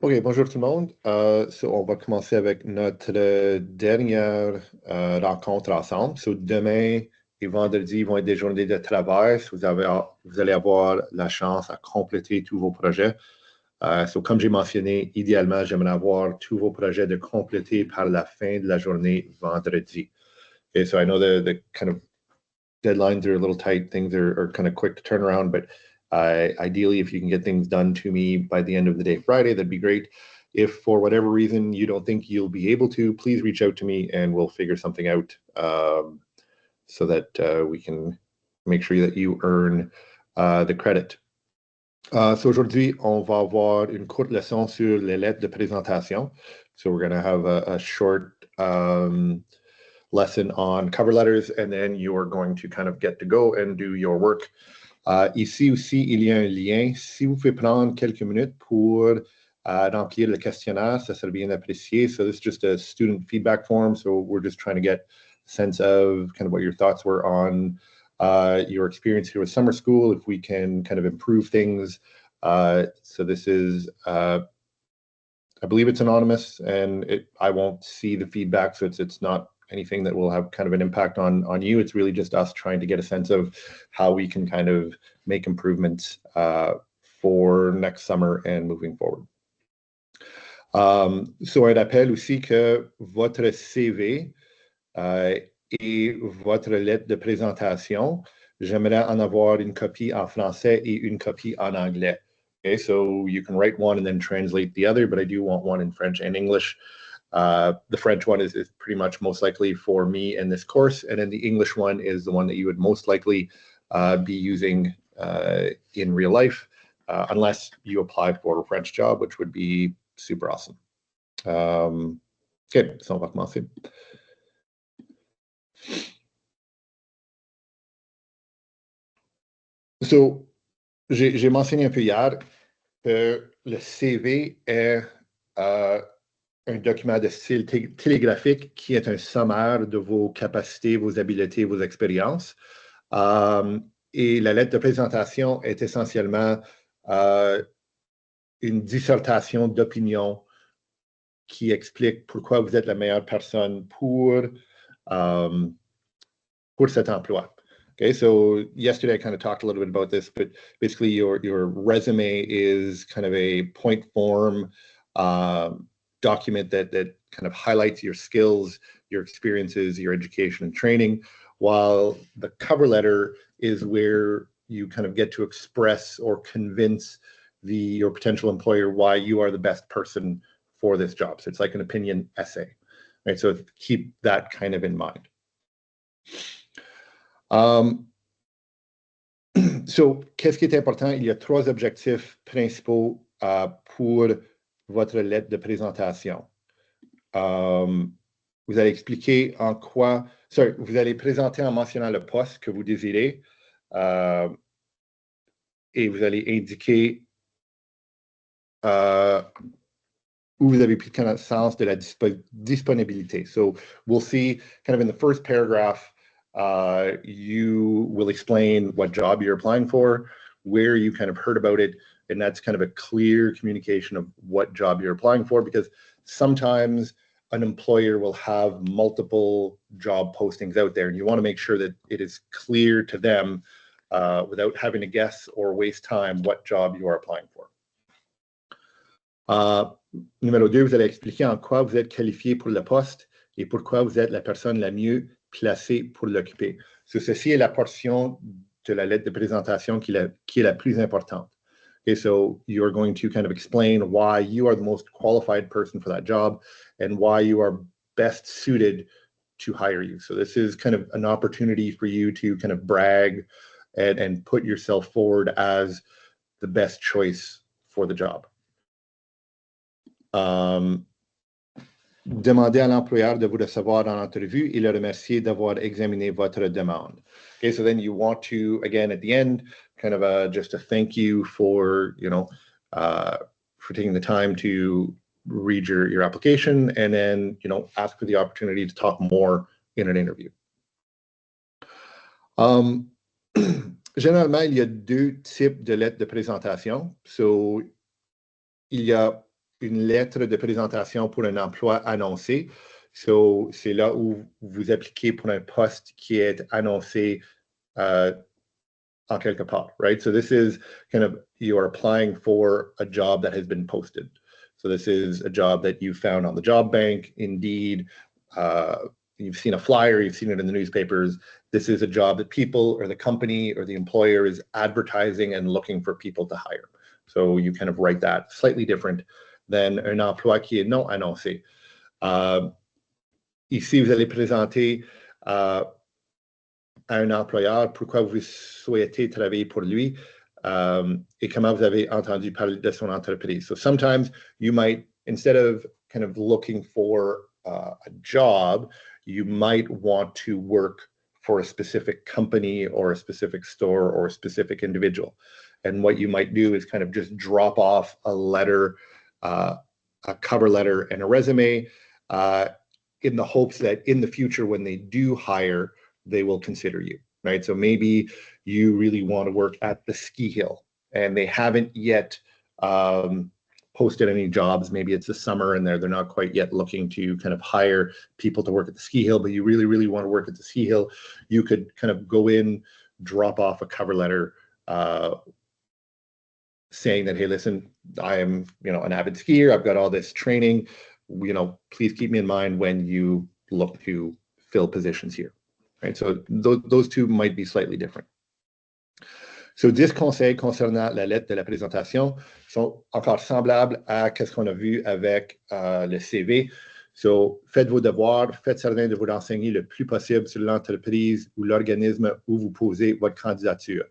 OK, bonjour tout le monde. On va commencer avec notre dernière rencontre ensemble. Demain et vendredi vont être des journées de travail. Vous allez avoir la chance à compléter tous vos projets. Comme j'ai mentionné, idéalement, j'aimerais avoir tous vos projets de compléter par la fin de la journée vendredi. Okay, so I know the kind of deadlines are a little tight. Things are kind of quick to turn around, but ideally, if you can get things done to me by the end of the day Friday, that'd be great. If for whatever reason you don't think you'll be able to, please reach out to me and we'll figure something out so that we can make sure that you earn the credit. Aujourd'hui, on va avoir une courte leçon sur les lettres de présentation. So we're going to have a short lesson on cover letters, and then you are going to kind of get to go and do your work. Ici aussi, il y a un lien. Si vous pouvez prendre quelques minutes pour remplir le questionnaire, ça serait bien apprécié. So this is just a student feedback form. So we're just trying to get a sense of kind of what your thoughts were on your experience here with summer school, if we can kind of improve things. So this is, I believe it's anonymous, and I won't see the feedback, so it's not anything that will have kind of an impact on you. It's really just us trying to get a sense of how we can kind of make improvements for next summer and moving forward. So un rappel aussi que votre CV et votre lettre de présentation, j'aimerais en avoir une copie en français et une copie en anglais. Okay, so you can write one and then translate the other, but I do want one in French and English. The French one is pretty much most likely for me in this course, and then the English one is the one that you would most likely be using in real life, unless you apply for a French job, which would be super awesome. OK, ça, on va commencer. So, j'ai mentionné un peu hier que le CV est un document de style télégraphique qui est un sommaire de vos capacités, vos habiletés, vos expériences. Et la lettre de présentation est essentiellement une dissertation d'opinion qui explique pourquoi vous êtes la meilleure personne pour cet emploi. Okay, so yesterday I kind of talked a little bit about this, but basically your resume is kind of a point form document that kind of highlights your skills, your experiences, your education and training, while the cover letter is where you kind of get to express or convince your potential employer why you are the best person for this job. So it's like an opinion essay, right? So keep that kind of in mind. So, qu'est-ce qui est important? Il y a 3 objectifs principaux pour votre lettre de présentation. Vous allez expliquer en quoi, vous allez présenter en mentionnant le poste que vous désirez et vous allez indiquer où vous avez pris connaissance de la disponibilité. So, we'll see kind of in the first paragraph, you will explain what job you're applying for, where you kind of heard about it, and that's kind of a clear communication of what job you're applying for, because sometimes an employer will have multiple job postings out there, and you want to make sure that it is clear to them without having to guess or waste time what job you are applying for. Numéro 2, vous allez expliquer en quoi vous êtes qualifié pour le poste et pourquoi vous êtes la personne la mieux placée pour l'occuper. So, ceci est la portion de la lettre de présentation qui est la plus importante. Okay, so you're going to kind of explain why you are the most qualified person for that job and why you are best suited to hire you. So this is kind of an opportunity for you to kind of brag and put yourself forward as the best choice for the job. Demandez à l'employeur de vous recevoir en entrevue et le remercier d'avoir examiné votre demande. Okay, so then you want to, again, at the end, kind of just a thank you for, for taking the time to read your application, and then, ask for the opportunity to talk more in an interview. Généralement, il y a 2 types de lettres de présentation. So, il y a une lettre de présentation pour un emploi annoncé. So, c'est là où vous appliquez pour un poste qui est annoncé en quelque part, right? So this is kind of, you are applying for a job that has been posted. So this is a job that you found on the job bank, Indeed, you've seen a flyer, you've seen it in the newspapers. This is a job that people or the company or the employer is advertising and looking for people to hire. So you kind of write that slightly different than un emploi qui est non annoncé. Ici, vous allez présenter à un employeur pourquoi vous souhaitez travailler pour lui et comment vous avez entendu parler de son entreprise. So sometimes you might, instead of kind of looking for a job, you might want to work for a specific company or a specific store or a specific individual. And what you might do is kind of just drop off a letter, a cover letter and a resume in the hopes that in the future, when they do hire, they will consider you, right? So maybe you really want to work at the ski hill and they haven't yet posted any jobs. Maybe it's the summer and they're not quite yet looking to kind of hire people to work at the ski hill, but you really, really want to work at the ski hill. You could kind of go in, drop off a cover letter saying that, hey, listen, I am, an avid skier. I've got all this training. Please keep me in mind when you look to fill positions here. Right? So those two might be slightly different. So 10 conseils concernant la lettre de la présentation sont encore semblables à ce qu'on a vu avec le CV. So faites vos devoirs, faites certain de vous renseigner le plus possible sur l'entreprise ou l'organisme où vous posez votre candidature.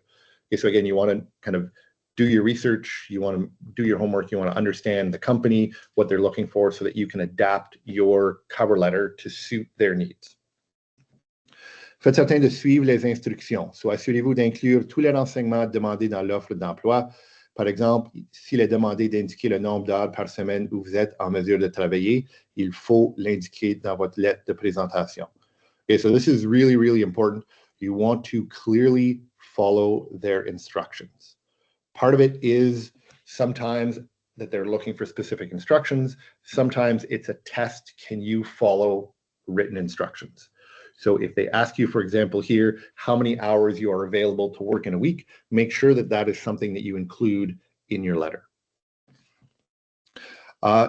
Okay, so again, you want to kind of do your research, you want to do your homework, you want to understand the company, what they're looking for, so that you can adapt your cover letter to suit their needs. Faites certain de suivre les instructions. So, assurez-vous d'inclure tous les renseignements demandés dans l'offre d'emploi. Par exemple, s'il est demandé d'indiquer le nombre d'heures par semaine où vous êtes en mesure de travailler, il faut l'indiquer dans votre lettre de présentation. Okay, so this is really, really important. You want to clearly follow their instructions. Part of it is sometimes that they're looking for specific instructions. Sometimes it's a test. Can you follow written instructions? So if they ask you, for example, here, how many hours you are available to work in a week, make sure that that is something that you include in your letter.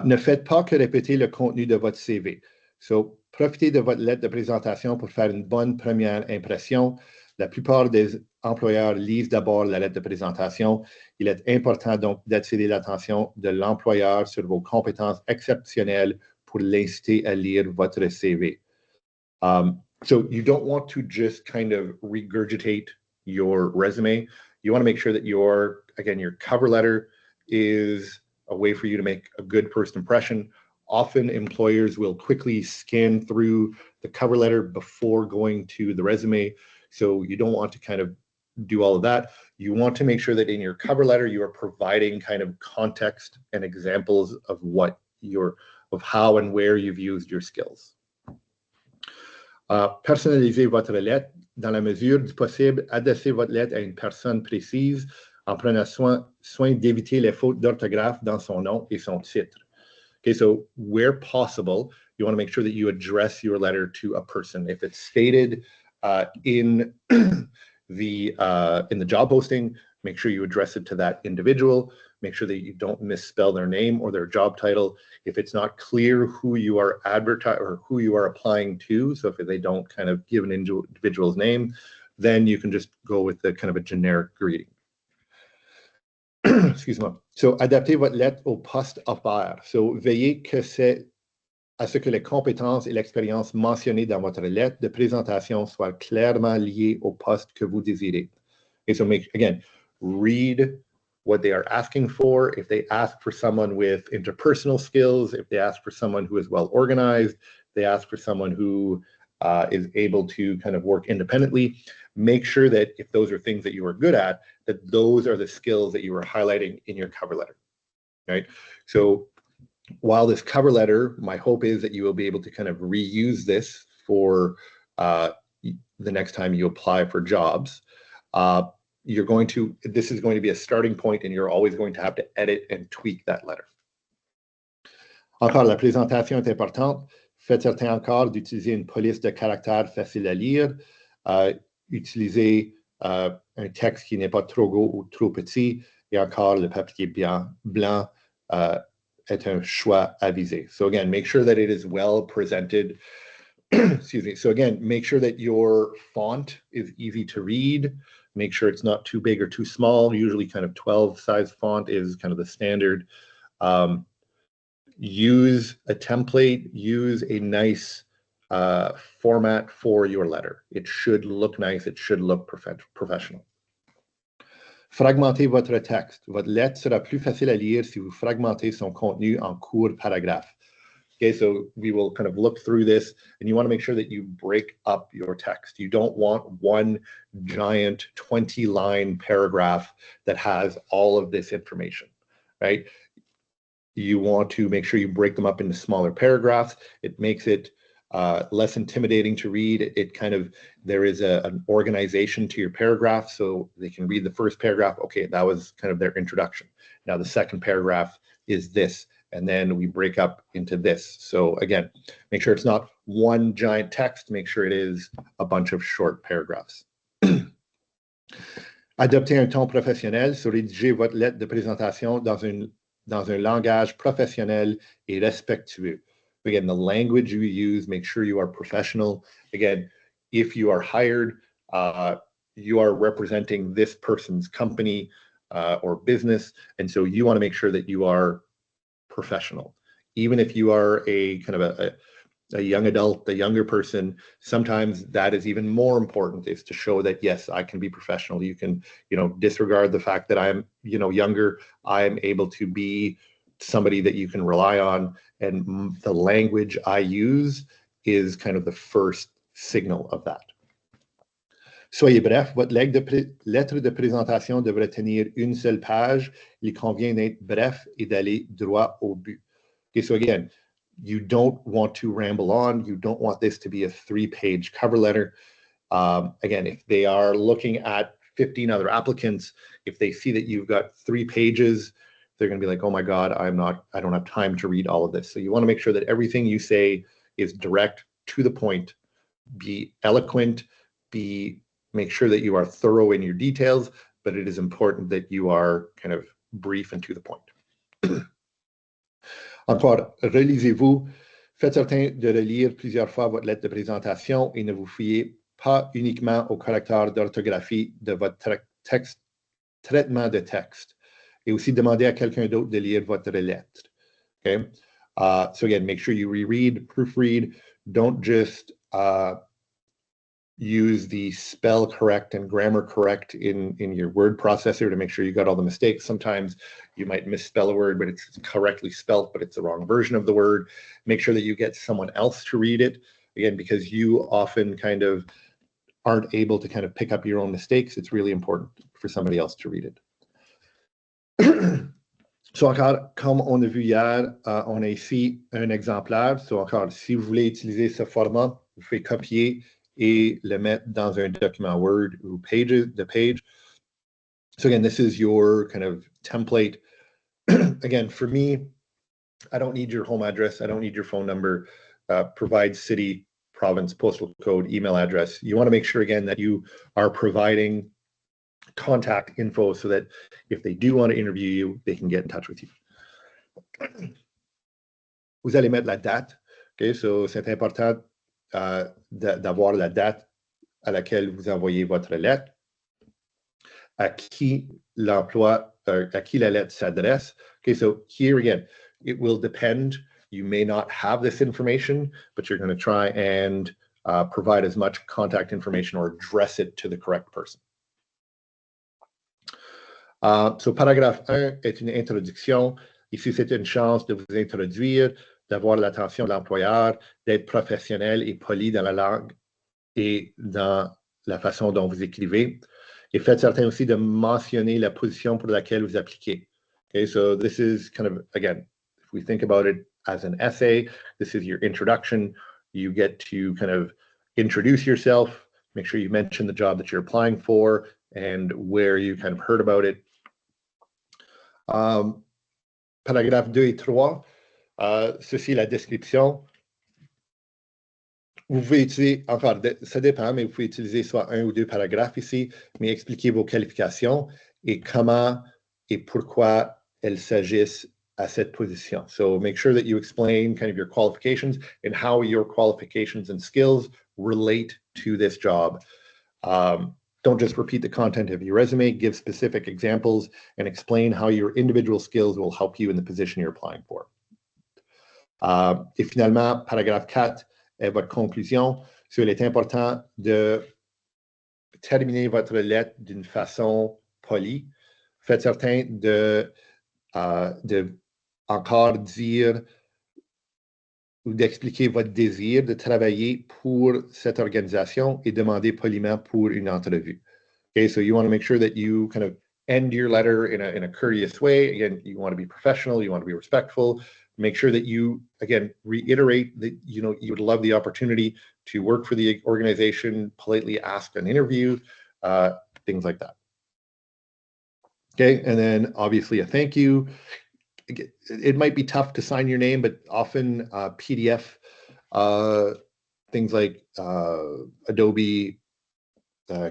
Ne faites pas que répéter le contenu de votre CV. So, profitez de votre lettre de présentation pour faire une bonne première impression. La plupart des employeurs lisent d'abord la lettre de présentation. Il est important donc d'attirer l'attention de l'employeur sur vos compétences exceptionnelles pour l'inciter à lire votre CV. So you don't want to just kind of regurgitate your resume. You want to make sure that your cover letter is a way for you to make a good first impression. Often employers will quickly scan through the cover letter before going to the resume. So you don't want to kind of do all of that. You want to make sure that in your cover letter, you are providing kind of context and examples of of how and where you've used your skills. Personnalisez votre lettre. Dans la mesure du possible, adressez votre lettre à une personne précise en prenant soin d'éviter les fautes d'orthographe dans son nom et son titre. Okay, so where possible, you want to make sure that you address your letter to a person. If it's stated in the job posting, make sure you address it to that individual. Make sure that you don't misspell their name or their job title. If it's not clear who you are or who you are applying to, so if they don't kind of give an individual's name, then you can just go with the kind of a generic greeting. Excuse-moi. So, adaptez votre lettre au poste offert. So, veillez à ce que les compétences et l'expérience mentionnées dans votre lettre de présentation soient clairement liées au poste que vous désirez. Okay, so read what they are asking for. If they ask for someone with interpersonal skills, if they ask for someone who is well organized, they ask for someone who is able to kind of work independently, make sure that if those are things that you are good at, that those are the skills that you are highlighting in your cover letter, right? So while this cover letter, my hope is that you will be able to kind of reuse this for the next time you apply for jobs. This is going to be a starting point, and you're always going to have to edit and tweak that letter. Encore, la présentation est importante. Faites certain encore d'utiliser une police de caractères facile à lire. Utilisez un texte qui n'est pas trop gros ou trop petit. Et encore, le papier blanc est un choix avisé. So again, make sure that it is well presented. Excuse me. So again, make sure that your font is easy to read. Make sure it's not too big or too small. Usually kind of 12 size font is kind of the standard. Use a template, use a nice format for your letter. It should look nice, it should look professional. Fragmentez votre texte. Votre lettre sera plus facile à lire si vous fragmentez son contenu en courts paragraphes. Okay, so we will kind of look through this, and you want to make sure that you break up your text. You don't want one giant 20-line paragraph that has all of this information, right? You want to make sure you break them up into smaller paragraphs. It makes it less intimidating to read. It kind of, there is an organization to your paragraph, so they can read the first paragraph. Okay, that was kind of their introduction. Now the second paragraph is this, and then we break up into this. So again, make sure it's not one giant text. Make sure it is a bunch of short paragraphs. Adoptez un ton professionnel. So rédigez votre lettre de présentation dans un langage professionnel et respectueux. Again, the language you use, make sure you are professional. Again, if you are hired, you are representing this person's company or business, and so you want to make sure that you are professional. Even if you are a kind of a young adult, a younger person, sometimes that is even more important, is to show that, yes, I can be professional. You can, disregard the fact that I'm, younger. I am able to be somebody that you can rely on. And the language I use is kind of the first signal of that. Soyez bref, votre lettre de présentation devrait tenir une seule page. Il convient d'être bref et d'aller droit au but. Okay, so again, you don't want to ramble on. You don't want this to be a 3-page cover letter. Again, if they are looking at 15 other applicants, if they see that you've got 3 pages, they're going to be like, oh my God, I don't have time to read all of this. So you want to make sure that everything you say is direct, to the point, be eloquent, make sure that you are thorough in your details, but it is important that you are kind of brief and to the point. Encore, relisez-vous. Faites certain de relire plusieurs fois votre lettre de présentation et ne vous fiez pas uniquement au caractère d'orthographie de votre traitement de texte. Et aussi demandez à quelqu'un d'autre de lire votre lettre. Okay? So again, make sure you reread, proofread. Don't just use the spell correct and grammar correct in your word processor to make sure you got all the mistakes. Sometimes you might misspell a word, but it's correctly spelt, but it's the wrong version of the word. Make sure that you get someone else to read it. Again, because you often kind of aren't able to kind of pick up your own mistakes, it's really important for somebody else to read it. So encore, comme on a vu hier, on a ici un exemplaire. So encore, si vous voulez utiliser ce format, vous pouvez copier et le mettre dans un document Word ou the page. So again, this is your kind of template. Again, for me, I don't need your home address. I don't need your phone number. Provide city, province, postal code, email address. You want to make sure, again, that you are providing contact info so that if they do want to interview you, they can get in touch with you. Vous allez mettre la date. Okay, so c'est important d'avoir la date à laquelle vous envoyez votre lettre, à qui à qui la lettre s'adresse. Okay, so here again, it will depend. You may not have this information, but you're going to try and provide as much contact information or address it to the correct person. So paragraphe 1 est une introduction. Ici, c'est une chance de vous introduire, d'avoir l'attention de l'employeur, d'être professionnel et poli dans la langue et dans la façon dont vous écrivez. Et faites certain aussi de mentionner la position pour laquelle vous appliquez. Okay, so this is kind of, again, if we think about it as an essay, this is your introduction. You get to kind of introduce yourself, make sure you mention the job that you're applying for and where you kind of heard about it. Paragraphe 2 et 3. Ceci est la description. Vous pouvez utiliser, encore, ça dépend, mais vous pouvez utiliser soit un ou deux paragraphes ici, mais expliquez vos qualifications et comment et pourquoi elles s'agissent à cette position. So make sure that you explain kind of your qualifications and how your qualifications and skills relate to this job. Don't just repeat the content of your resume, give specific examples and explain how your individual skills will help you in the position you're applying for. Et finalement, paragraphe 4 est votre conclusion. So, il est important de terminer votre lettre d'une façon polie. Faites certain de encore dire ou d'expliquer votre désir de travailler pour cette organisation et demander poliment pour une entrevue. Okay, so you want to make sure that you kind of end your letter in a courteous way. Again, you want to be professional, you want to be respectful. Make sure that you, again, reiterate that you would love the opportunity to work for the organization, politely ask an interview, things like that. Okay, and then obviously a thank you. It might be tough to sign your name, but often PDF, things like Adobe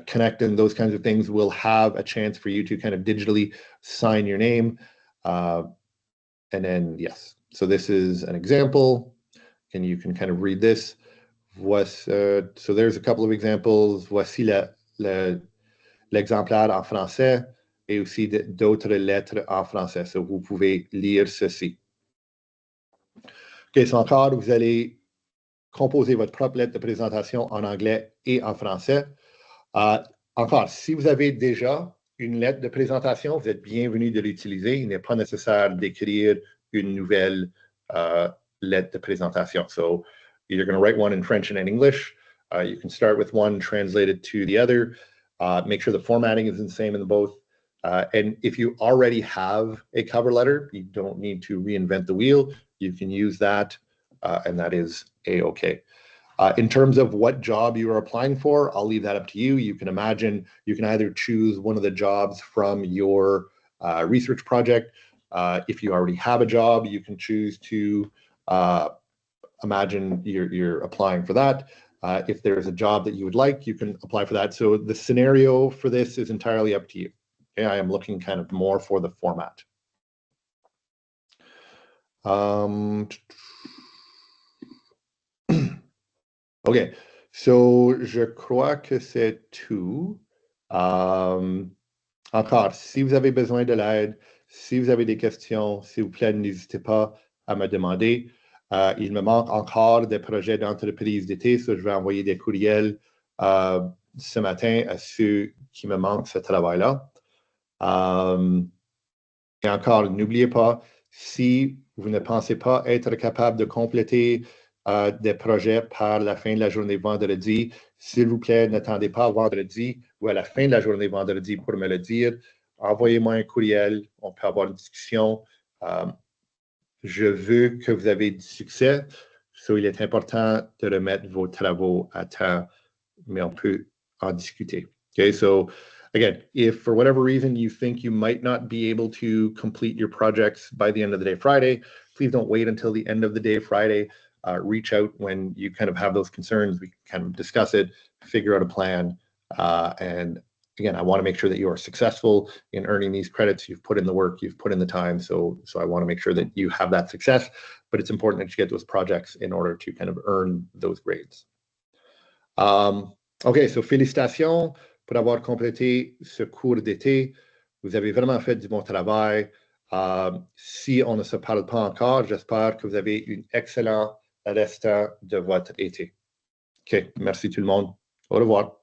Connect and those kinds of things will have a chance for you to kind of digitally sign your name. And then, yes, so this is an example, and you can kind of read this. So there's a couple of examples. Voici l'exemplaire en français et aussi d'autres lettres en français. So vous pouvez lire ceci. OK, so encore, vous allez composer votre propre lettre de présentation en anglais et en français. Encore, si vous avez déjà une lettre de présentation, vous êtes bienvenu de l'utiliser. Il n'est pas nécessaire d'écrire une nouvelle lettre de présentation. So you're going to write one in French and in English. You can start with one, translate it to the other. Make sure the formatting is the same in both. And if you already have a cover letter, you don't need to reinvent the wheel. You can use that, and that is A-OK. In terms of what job you are applying for, I'll leave that up to you. You can imagine you can either choose one of the jobs from your research project. If you already have a job, you can choose to imagine you're applying for that. If there's a job that you would like, you can apply for that. So the scenario for this is entirely up to you. Okay, I am looking kind of more for the format. OK, so je crois que c'est tout. Encore, si vous avez besoin de l'aide, si vous avez des questions, s'il vous plaît, n'hésitez pas à me demander. Il me manque encore des projets d'entreprise d'été, so je vais envoyer des courriels ce matin à ceux qui me manquent ce travail-là. Et encore, n'oubliez pas, si vous ne pensez pas être capable de compléter des projets par la fin de la journée vendredi, s'il vous plaît, n'attendez pas vendredi ou à la fin de la journée vendredi pour me le dire. Envoyez-moi un courriel, on peut avoir une discussion. Je veux que vous ayez du succès, so il est important de remettre vos travaux à temps, mais on peut en discuter. Okay, so again, if for whatever reason you think you might not be able to complete your projects by the end of the day Friday, please don't wait until the end of the day Friday. Reach out when you kind of have those concerns. We can kind of discuss it, figure out a plan. And again, I want to make sure that you are successful in earning these credits. You've put in the work, you've put in the time. So I want to make sure that you have that success. But it's important that you get those projects in order to kind of earn those grades. OK, so félicitations pour avoir complété ce cours d'été. Vous avez vraiment fait du bon travail. Si on ne se parle pas encore, j'espère que vous avez un excellent restant de votre été. OK, merci tout le monde. Au revoir.